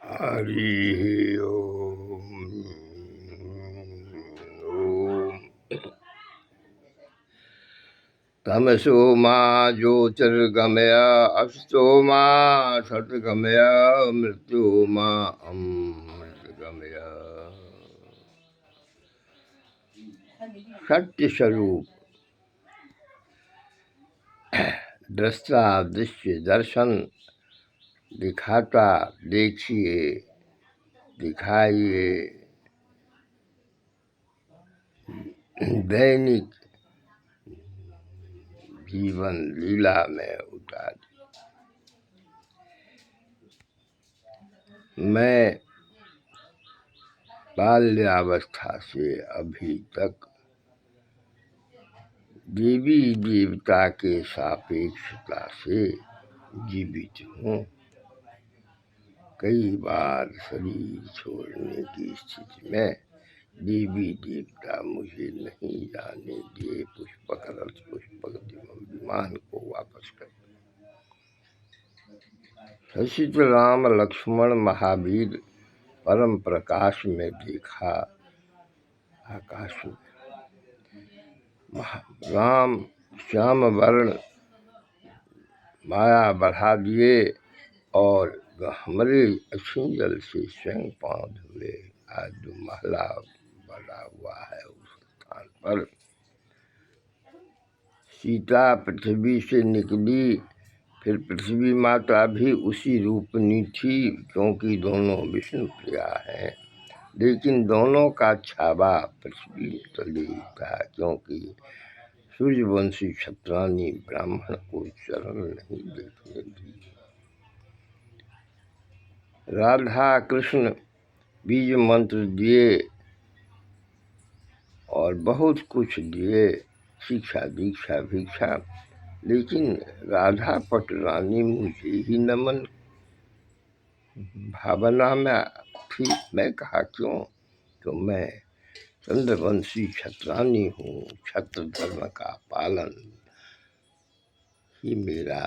हरि ओम। ओम तमसो मा ज्योतिर्गमय अस्तो मा सद्गमय मृत्यु मा अमृतगमय। सत्य स्वरूप दृष्टा दृश्य दर्शन दिखाता देखिए दिखाइए दैनिक जीवन लीला में उतार। मैं बाल्यावस्था से अभी तक देवी देवता के सापेक्षता से जीवित हूँ। कई बार शरीर छोड़ने की स्थिति में देवी देवता मुझे नहीं जाने दिए पुष्पक रथ पुष्पक विमान को वापस कर। सचित राम लक्ष्मण महावीर परम प्रकाश में देखा आकाश में राम श्याम वर्ण माया बढ़ा दिए और हमरे अक्षुण जल से स्वयं पांव धुले। आज जो महला बना हुआ है उस स्थान पर सीता पृथ्वी से निकली, फिर पृथ्वी माता भी उसी रूपनी थी, क्योंकि दोनों विष्णु प्रिया हैं। लेकिन दोनों का छावा पृथ्वी तले था, क्योंकि सूर्यवंशी क्षत्राणी ब्राह्मण को चरण नहीं देखने दी। राधा कृष्ण बीज मंत्र दिए और बहुत कुछ दिए, शिक्षा दीक्षा भिक्षा, लेकिन राधा पट रानी मुझे ही नमन भावना में थी। मैं कहा क्यों? तो मैं चंद्रवंशी क्षत्राणी हूँ, क्षत्र धर्म का पालन ही मेरा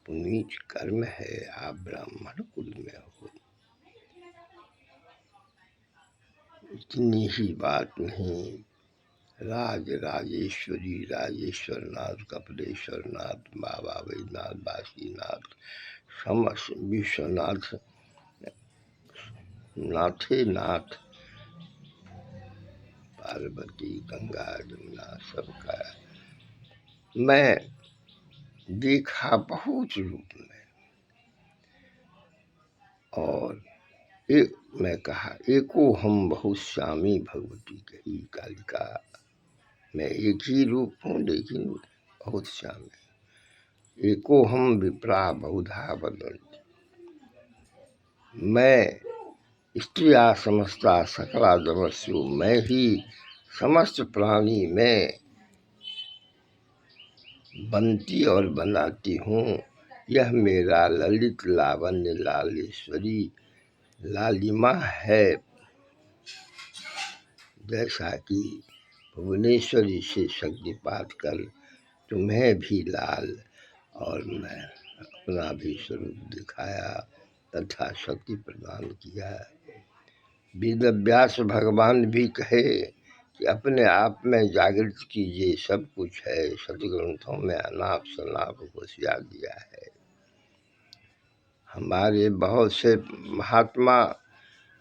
पुनीत कर्म है। आप ब्राह्मण कुल में हो, इतनी ही बात नहीं, राज राजेश्वरी राजेश्वर नाथ कपिलेश्वर नाथ बाबा वैद्यनाथ बासीनाथ समस्त विश्वनाथ नाथे नाथ पार्वती गंगा जमुना सबका मैं देखा बहुत रूप में। और एक मैं कहा एको हम बहुश्यामी भगवती कही कालिका, मैं एक ही रूप हूँ लेकिन बहुत श्यामी। एको हम विप्रा बहुधा वदन्ति, मैं स्त्रिया समस्ता सकला दमस्यु, मैं ही समस्त प्राणी में बनती और बनाती हूँ। यह मेरा ललित लावण्य लालेश्वरी लालिमा है, जैसा कि भुवनेश्वरी से शक्तिपात कर तुम्हें भी लाल और मैं अपना भी स्वरूप दिखाया तथा शक्ति प्रदान किया। वेद व्यास भगवान भी कहे कि अपने आप में जागृत कीजिए, सब कुछ है सदग्रंथों में अनाप शनाप होशियार दिया है। हमारे बहुत से महात्मा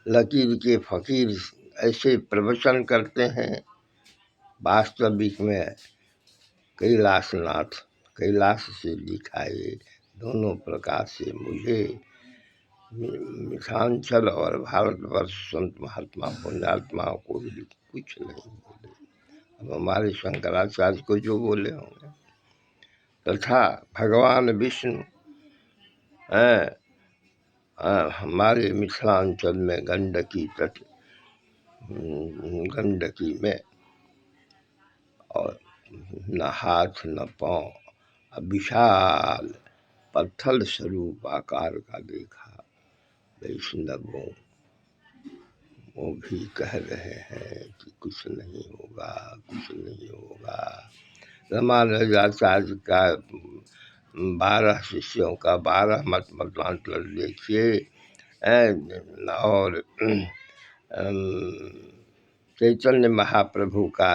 लकीर के फकीर ऐसे प्रवचन करते हैं, वास्तविक में कैलाशनाथ कैलाश से दिखाए दोनों प्रकार से मुझे मिथिलांचल और भारतवर्ष संत महात्मा पुण्यात्माओं को भी कुछ नहीं बोले। अब हमारे शंकराचार्य को जो बोले होंगे, तथा भगवान विष्णु हमारे मिथिलांचल में गंडकी तट गंडकी में और न हाथ न पाँव विशाल पत्थर स्वरूप आकार का देखा। वैष्णवों वो भी कह रहे हैं कि कुछ नहीं होगा कुछ नहीं होगा। रामानुजाचार्य का 12 शिष्यों का 12 मत मतांतर देखिए, और चैतन्य महाप्रभु का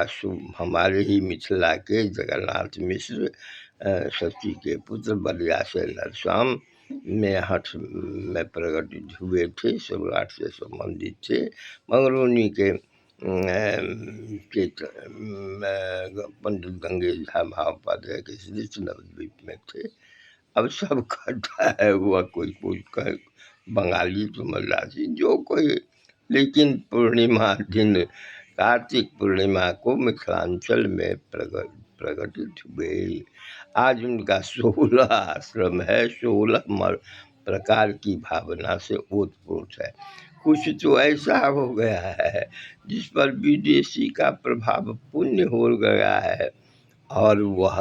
हमारे ही मिथिला के जगन्नाथ मिश्र शची के पुत्र बलिया से नरस्वाम में हठ में प्रकटित हुए थे, सम्राट से संबंधित थे। मंगरूनी के पंडित गंगेश महाउपाध्याय के श्री नवद्वीप में थे। अब सब कहता है हुआ कोई कहे बंगाली तो मद्रासी जो कोई, लेकिन पूर्णिमा दिन कार्तिक पूर्णिमा को मिथिलांचल में प्रकटित हुए। आज उनका 16 आश्रम है, 16 प्रकार की भावना से ओतप्रोत है। कुछ तो ऐसा हो गया है जिस पर विदेशी का प्रभाव पुण्य हो गया है, और वह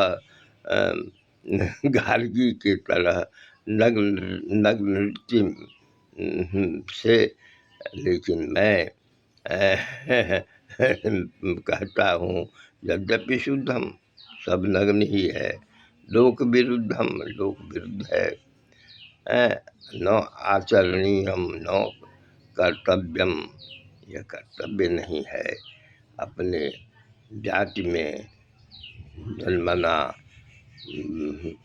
गार्गी के तरह नग्न नृत्य से। लेकिन मैं कहता हूँ यद्यपि शुद्धम, सब नग्न ही है, लोक विरुद्धम, लोक विरुद्ध है, न आचरणीयम न कर्तव्यम, यह कर्तव्य नहीं है। अपने जाति में जन्मना,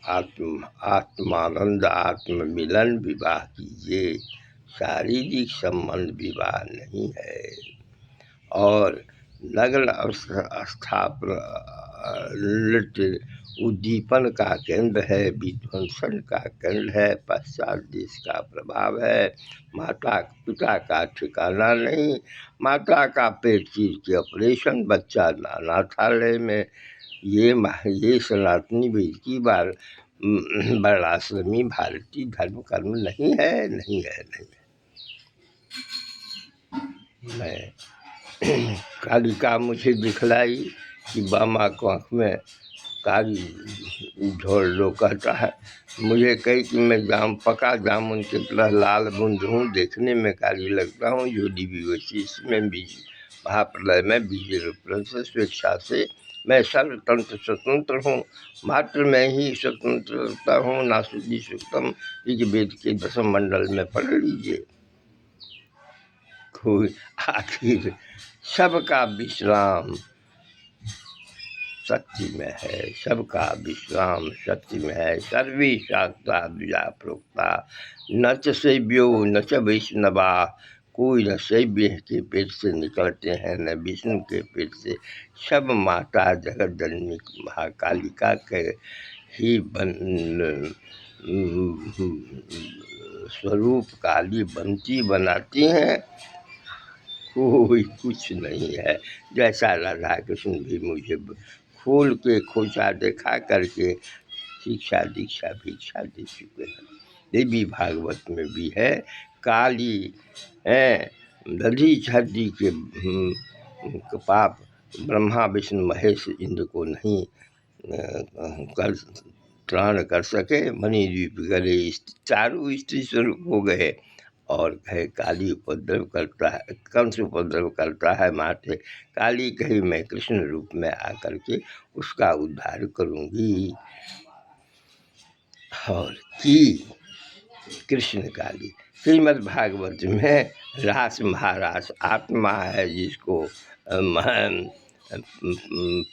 आत्मानंद आत्म मिलन विवाह कीजिए, शारीरिक संबंध विवाह नहीं है। और नग्न स्थापना नृत्य उद्दीपन का केंद्र है, विध्वंसन का केंद्र है, पश्चात देश का प्रभाव है, माता पिता का ठिकाना नहीं। माता का पेट चीर के ऑपरेशन, बच्चा अनाथालय में, ये सनातनी वेद की वर्णाश्रमी भारतीय धर्म कर्म नहीं है, नहीं है, नहीं है। मैं कालिका मुझे दिखलाई कि बामा को आँख में काली झोल लो, कहता है मुझे कही कि मैं पका जामुन के तरह लाल बूंद हूँ, देखने में काली लगता हूँ, जो दिव्योशीष में बीज महाप्रलय में बीज रूप से स्वेच्छा से मैं सर्वतंत्र स्वतंत्र हूँ, मात्र मैं ही स्वतंत्रता हूँ। नासुदी सुक्तम ऋग्वेद के 10 मंडल में पढ़ लीजिए। कोई आखिर सबका विश्राम शक्ति में है, सबका विश्राम शक्ति में है। सर्वी शास्त्रा द्विजा प्रोक्ता, न च सेव्यो न च वैष्णवा, कोई न सेव्य के पेट से निकलते हैं न विष्णु के पेट से। सब माता जगत जननी महाकालिका के ही स्वरूप काली बनती बनाती हैं, कोई कुछ नहीं है। जैसा राधा कृष्ण भी मुझे खोल के खोचा देखा करके शिक्षा दीक्षा भिक्षा दे चुके हैं। देवी भागवत में भी है, काली दधी छद्दी के पाप ब्रह्मा विष्णु महेश इंद्र को नहीं कर त्राण कर सके। मणिद्वीप गले चारों स्त्री स्वरूप हो गए, और कहे काली उपद्रव करता है, कंस उपद्रव करता है माथे, काली कही मैं कृष्ण रूप में आकर के उसका उद्धार करूंगी। और की कृष्ण काली श्रीमद् भागवत में रास महारास आत्मा है, जिसको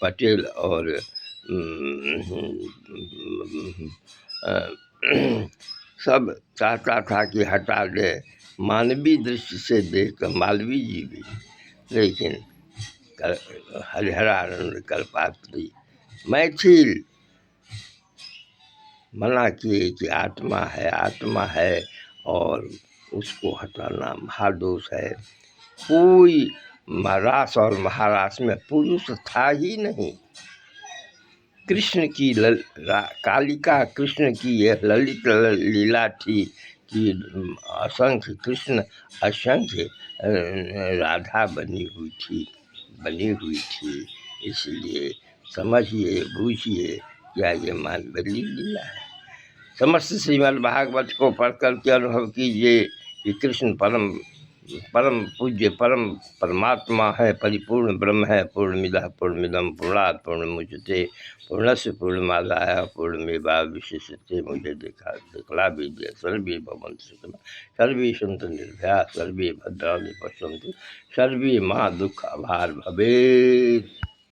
पटेल और सब चाहता था कि हटा दे, मानवीय दृष्टि से देख मालवीय जी भी, लेकिन हरिहरानंद कल्पात्री मैथिल मना किए कि आत्मा है, आत्मा है, और उसको हटाना महादोष है। कोई रास और महारास में पुरुष था ही नहीं। कृष्ण की कालिका कृष्ण की यह ललित लीला थी कि असंख्य कृष्ण असंख्य राधा बनी हुई थी। इसलिए समझिए बूझिए, क्या ये मानवीय लीला है। समस्त श्रीमद् भागवत को पढ़ कर के अनुभव कीजिए कि कृष्ण परम परम पूज्य परम परमात्मा है, परिपूर्ण ब्रह्म है। पूर्णमिदः पूर्णमिदं पूर्णात् पूर्णमुदच्यते पूर्णस्य पूर्णमादाय पूर्णमेवावशिष्यते। मुझे दिखला भी दिया। सर्वे भवन्तु सुखिनः, सर्वे सन्तु निर्भयाः, सर्वे भद्राणि पश्यन्तु, सर्वे मा दुःख भार भवेत्।